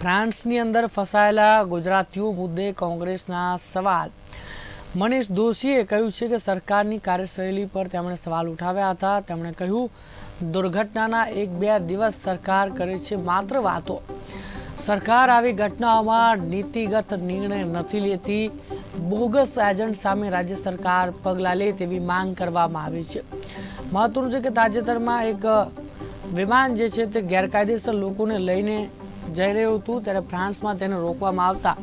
ફ્રાન્સની અંદર ફસાયેલા ગુજરાતીઓ મુદ્દે કોંગ્રેસના સવાલ। મનીષ દોશીએ કહ્યું છે કે સરકારની કાર્યશૈલી પર તેમણે સવાલ ઉઠાવ્યા હતા। તેમણે કહ્યું, દુર્ઘટનાના 1-2 દિવસ સરકાર કરે છે માત્ર વાતો। સરકાર આવી ઘટનાઓમાં નીતિગત નિર્ણય નથી લેતી। બોગસ એજન્ટ સામે રાજ્ય સરકાર પગલાં લે તેવી માંગ કરવામાં આવી છે। મહત્વનું છે કે તાજેતરમાં એક વિમાન જે છે તે ગેરકાયદેસર લોકોને લઈને જઈ રહ્યું હતું, ત્યારે ફ્રાન્સમાં તેને રોકવામાં આવતા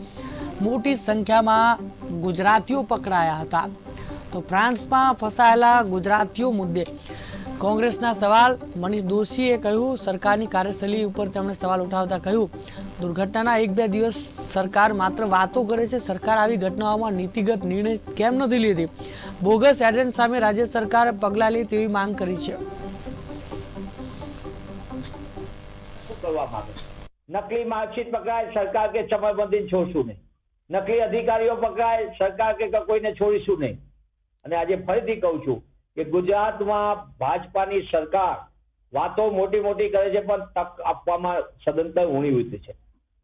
મોટી સંખ્યામાં ગુજરાતીઓ પકડાયા હતા। તો ફ્રાન્સમાં ફસાયેલા ગુજરાતીઓ મુદ્દે કોંગ્રેસના સવાલ। મનીષ દોશીએ કહ્યું, સરકારની કાર્યશૈલી ઉપર તેમણે સવાલ ઉઠાવતા કહ્યું, દુર્ઘટનાના 1-2 દિવસ સરકાર માત્ર વાતો કરે છે। સરકાર આવી ઘટનાઓમાં નીતિગત નિર્ણય કેમ નથી લેતી? બોગસ એજન્ટ સામે રાજ્ય સરકાર પગલાં લે તેવી માંગ કરી છે। નકલી માર્કશીટ પકડાય, સરકાર કે ચમરબંધી છોડશું નહીં। નકલી અધિકારીઓ પકડાય, સરકાર કે કોઈને છોડીશું નહીં। અને આજે ફરીથી કહું છું કે ગુજરાતમાં ભાજપાની સરકાર વાતો મોટી મોટી કરે છે, પણ તક આપવામાં સદંતર ઊણી ઉતરી છે।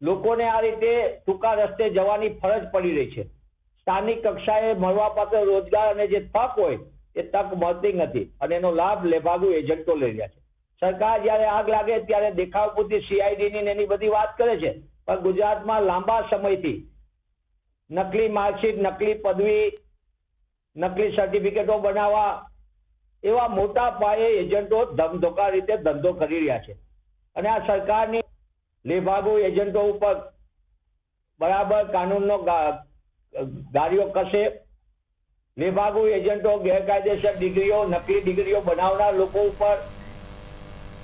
લોકોને આ રીતે ટૂંકા રસ્તે જવાની ફરજ પડી રહી છે। સ્થાનિક કક્ષાએ મળવાપાત્ર રોજગાર અને જે તક હોય એ તક મળતી નથી, અને એનો લાભ લેભાગુ એજન્ટો લઈ રહ્યા છે। સરકાર જ્યારે આગ લાગે ત્યારે દેખાવ પૂરતી CID ની એની બધી વાત કરે છે, પણ ગુજરાતમાં લાંબા સમયથી નકલી માર્કશીટ, નકલી પદવી, નકલી સર્ટિફિકેટો બનાવવા એવા મોટા પાયે એજન્ટો ધમધોકા રીતે ધંધો કરી રહ્યા છે। અને આ સરકારની લેભાગુ એજન્ટો ઉપર બરાબર કાનૂનનો ગાળીઓ કસે। લેભાગુ એજન્ટો, ગેરકાયદેસર ડિગ્રીઓ, નકલી ડિગ્રીઓ બનાવનાર લોકો ઉપર